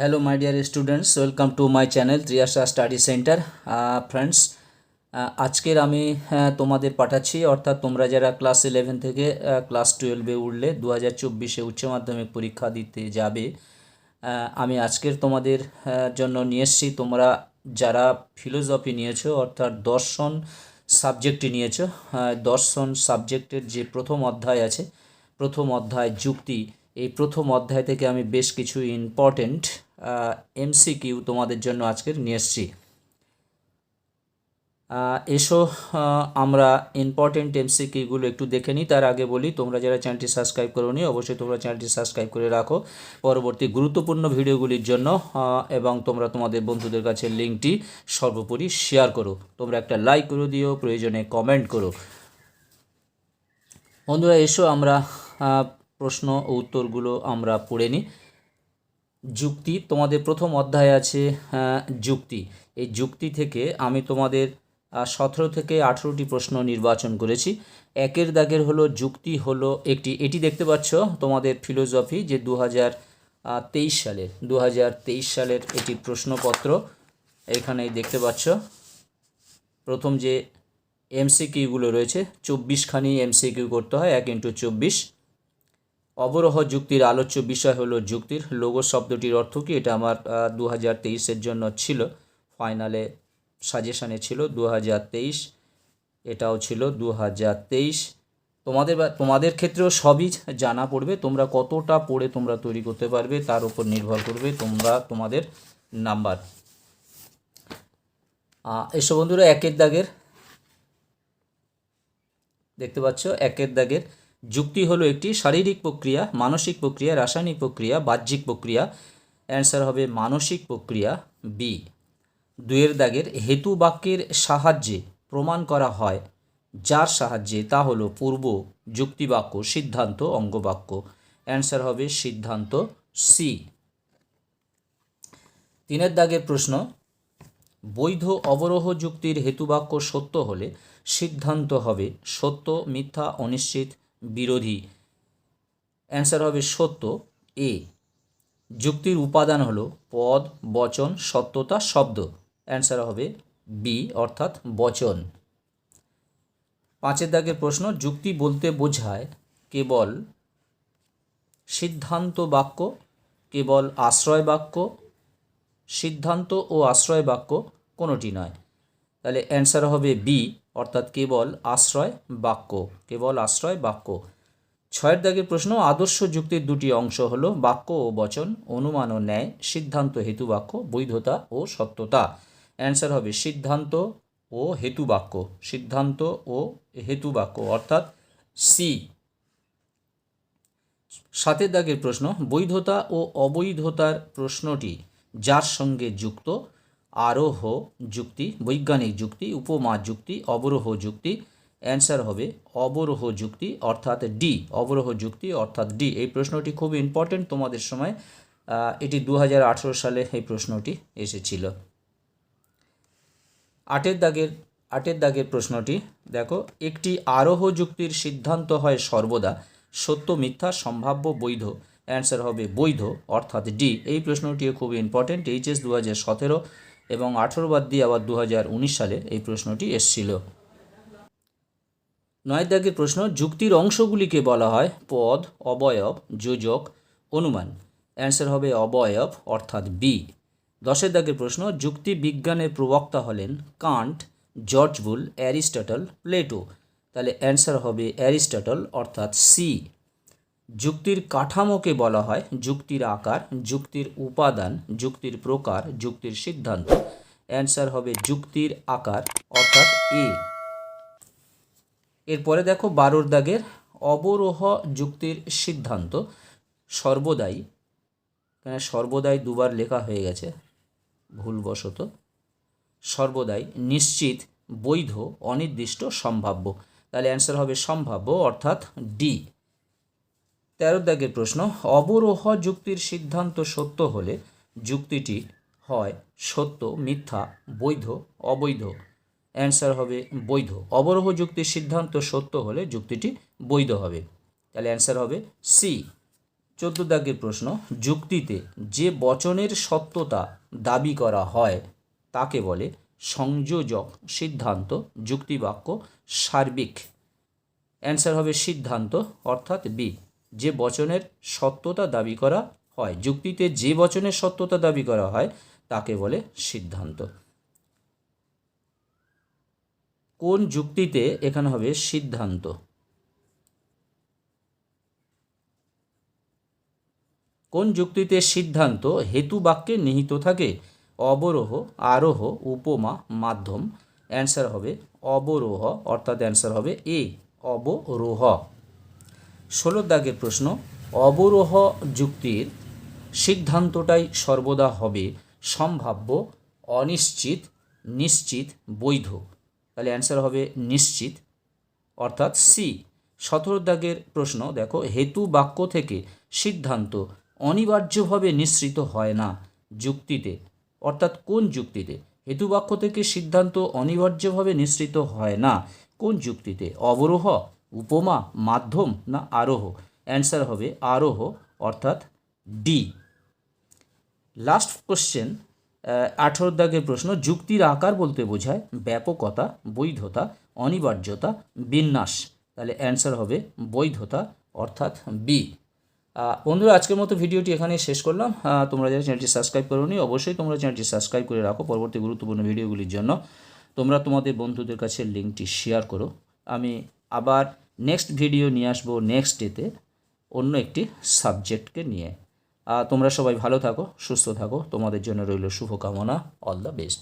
Hello my dear students, welcome to my channel Triyasha Study Center. Friends, আজকের আমি তোমাদের পাঠাচ্ছি, অর্থাৎ তোমরা যারা ক্লাস 11 থেকে ক্লাস 12-এ উঠলে 2024-এ উচ্চ মাধ্যমিক পরীক্ষা দিতে যাবে, আমি আজকের তোমাদের জন্য নিয়ে এসেছি। তোমরা যারা ফিলোসফি নিয়েছো, অর্থাৎ দর্শন সাবজেক্টটি নিয়েছো, দর্শন সাবজেক্টের যে প্রথম অধ্যায় আছে, প্রথম অধ্যায় যুক্তি, এই প্রথম অধ্যায় থেকে আমি বেশ কিছু ইম্পর্টেন্ট এমসিকিউ তোমাদের জন্য আজকের নিয়ে এসেছি। এসো আমরা ইম্পর্টেন্ট এমসিকিউগুলো একটু দেখে নিই। তার আগে বলি, তোমরা যারা চ্যানেলটি সাবস্ক্রাইব করোনি, অবশ্যই তোমরা চ্যানেলটি সাবস্ক্রাইব করে রাখো পরবর্তী গুরুত্বপূর্ণ ভিডিওগুলির জন্য, এবং তোমরা তোমাদের বন্ধুদের কাছে লিঙ্কটি সর্বোপরি শেয়ার করো। তোমরা একটা লাইক করে দিও, প্রয়োজনে কমেন্ট করো। বন্ধুরা এসো আমরা প্রশ্ন ও উত্তরগুলো আমরা পড়ে নিই। যুক্তি, তোমাদের প্রথম অধ্যায় আছে যুক্তি। এই যুক্তি থেকে আমি তোমাদের 17 থেকে 18টি প্রশ্ন নির্বাচন করেছি। একের দাগের হলো যুক্তি হলো একটি, এটি দেখতে পাচ্ছ তোমাদের ফিলোসফি যে 2023 সালের এটি প্রশ্নপত্র, এখানেই দেখতে পাচ্ছ। প্রথম যে এমসিকিউগুলো রয়েছে, 24খানি এমসিকিউ করতে হয়, 1x24। অবরোহ যুক্তির আলোচ্য বিষয় হলো যুক্তির লোগো শব্দটির অর্থ কী? এটা আমার 2023-এর জন্য ছিল, ফাইনালে সাজেশানে ছিল 2023, এটাও ছিল 2023। তোমাদের ক্ষেত্রেও সবই জানা পড়বে, তোমরা কতটা পড়ে তোমরা তৈরি করতে পারবে তার উপর নির্ভর করবে তোমাদের নাম্বার। এসব বন্ধুরা একের দাগের দেখতে পাচ্ছ, একের দাগের যুক্তি হলো একটি শারীরিক প্রক্রিয়া, মানসিক প্রক্রিয়া, রাসায়নিক প্রক্রিয়া, বাহ্যিক প্রক্রিয়া। অ্যান্সার হবে মানসিক প্রক্রিয়া, বি। দুয়ের দাগের হেতু বাক্যের সাহায্যে প্রমাণ করা হয় যার সাহায্যে, তা হলো পূর্ব যুক্তি বাক্য, সিদ্ধান্ত, অঙ্গবাক্য। অ্যান্সার হবে সিদ্ধান্ত, সি। তিনের দাগের প্রশ্ন, বৈধ অবরোহ যুক্তির হেতুবাক্য সত্য হলে সিদ্ধান্ত হবে সত্য, মিথ্যা, অনিশ্চিত, বিরোধী। অ্যান্সার হবে সত্য, এ। যুক্তির উপাদান হলো পদ, বচন, সত্যতা, শব্দ। অ্যান্সার হবে বি, অর্থাৎ বচন। পাঁচের দাগের প্রশ্ন, যুক্তি বলতে বোঝায় কেবল সিদ্ধান্ত বাক্য, কেবল আশ্রয় বাক্য, সিদ্ধান্ত ও আশ্রয় বাক্য কোনোটি নয়। তাহলে অ্যান্সার হবে বি, অর্থাৎ কেবল আশ্রয় বাক্য, কেবল আশ্রয় বাক্য। ছয়ের দাগের প্রশ্ন, আদর্শ যুক্তির দুটি অংশ হলো বাক্য ও বচন, অনুমান ও ন্যায়, সিদ্ধান্ত হেতু বাক্য, বৈধতা ও সত্যতা। অ্যান্সার হবে সিদ্ধান্ত ও হেতু বাক্য, সিদ্ধান্ত ও হেতু বাক্য, অর্থাৎ সি। সাতের দাগের প্রশ্ন, বৈধতা ও অবৈধতার প্রশ্নটি যার সঙ্গে যুক্ত? আরোহ যুক্তি, বৈজ্ঞানিক যুক্তি, উপমা যুক্তি, অবরোহ যুক্তি। অ্যান্সার হবে অবরোহ যুক্তি, অর্থাৎ ডি, অবরোহ যুক্তি, অর্থাৎ ডি। এই প্রশ্নটি খুব ইম্পর্টেন্ট তোমাদের সময়, এটি 2018 সালে এই প্রশ্নটি এসেছিল। আটের দাগের প্রশ্নটি দেখো, একটি আরোহ যুক্তির সিদ্ধান্ত হয় সর্বদা সত্য, মিথ্যা, সম্ভাব্য, বৈধ। অ্যান্সার হবে বৈধ, অর্থাৎ ডি। এই প্রশ্নটিও খুব ইম্পর্টেন্ট, এইচএস 2017 এবং 18 বাদ দিয়ে আবার 2019 সালে এই প্রশ্নটি এসেছিল। নয়ের দাগের প্রশ্ন, যুক্তির অংশগুলিকে বলা হয় পদ, অবয়ব, যোজক, অনুমান। অ্যান্সার হবে অবয়ব, অর্থাৎ বি। 10এর দাগের প্রশ্ন, যুক্তি বিজ্ঞানের প্রবক্তা হলেন Kant, George Boole, Aristotle, Plato. তাহলে অ্যান্সার হবে অ্যারিস্টটল, অর্থাৎ সি। যুক্তির কাঠামোকে বলা হয় যুক্তির আকার, যুক্তির উপাদান, যুক্তির প্রকার, যুক্তির সিদ্ধান্ত। অ্যান্সার হবে যুক্তির আকার, অর্থাৎ এ। এরপরে দেখো 12 দাগের অবরোহ যুক্তির সিদ্ধান্ত সর্বদাই, এখানে সর্বদাই দুবার লেখা হয়ে গেছে ভুলবশত, সর্বদাই, নিশ্চিত, বৈধ, অনির্দিষ্ট, সম্ভাব্য। তাহলে অ্যান্সার হবে সম্ভাব্য, অর্থাৎ ডি। 13 দাগের প্রশ্ন, অবরোহ যুক্তির সিদ্ধান্ত সত্য হলে যুক্তিটি হয় সত্য, মিথ্যা, বৈধ, অবৈধ। অ্যান্সার হবে বৈধ। অবরোহ যুক্তির সিদ্ধান্ত সত্য হলে যুক্তিটি বৈধ হবে। তাহলে অ্যান্সার হবে সি। 14 দাগের প্রশ্ন, যুক্তিতে যে বচনের সত্যতা দাবি করা হয় তাকে বলে সংযোজক, সিদ্ধান্ত, যুক্তিবাক্য, সার্বিক। অ্যান্সার হবে সিদ্ধান্ত অর্থাৎ বি। যে বচনের সত্যতা দাবি করা হয়, যুক্তিতে যে বচনের সত্যতা দাবি করা হয় তাকে বলে সিদ্ধান্ত। কোন যুক্তিতে এখানে হবে সিদ্ধান্ত? কোন যুক্তিতে সিদ্ধান্ত হেতু বাক্যে নিহিত থাকে? অবরোহ, আরোহ, উপমা, মাধ্যম। অ্যান্সার হবে অবরোহ অর্থাৎ অ্যান্সার হবে এ, অবরোহ। 16 দাগের প্রশ্ন, অবরোহ যুক্তির সিদ্ধান্তটাই সর্বদা হবে সম্ভাব্য, অনিশ্চিত, নিশ্চিত, বৈধ। তাহলে অ্যান্সার হবে নিশ্চিত অর্থাৎ সি। 17 দাগের প্রশ্ন দেখো, হেতু বাক্য থেকে সিদ্ধান্ত অনিবার্যভাবে নিঃসৃত হয় না যুক্তিতে, অর্থাৎ কোন যুক্তিতে? হেতু বাক্য থেকে সিদ্ধান্ত অনিবার্যভাবে নিঃসৃত হয় না কোন যুক্তিতে? অবরোহ, উপমা, মাধ্যম না আরোহ? অ্যান্সার হবে আরোহ অর্থাৎ ডি। লাস্ট কোশ্চেন 18 দাগের প্রশ্ন, যুক্তির আকার বলতে বোঝায় ব্যাপকতা, বৈধতা, অনিবার্যতা, বিন্যাস। তাহলে অ্যান্সার হবে বৈধতা অর্থাৎ বি। বন্ধুরা, আজকের মতো ভিডিওটি এখানে শেষ করলাম। তোমরা যারা চ্যানেলটি সাবস্ক্রাইব করোনি অবশ্যই তোমরা চ্যানেলটি সাবস্ক্রাইব করে রাখো পরবর্তী গুরুত্বপূর্ণ ভিডিওগুলির জন্য। তোমরা তোমাদের বন্ধুদের কাছে লিঙ্কটি শেয়ার করো। আমি আবার নেক্সট ভিডিও নিয়ে আসবো নেক্সট ডেতে অন্য একটি সাবজেক্টকে নিয়ে। তোমরা সবাই ভালো থাকো, সুস্থ থাকো, তোমাদের জন্য রইল শুভকামনা। All the best.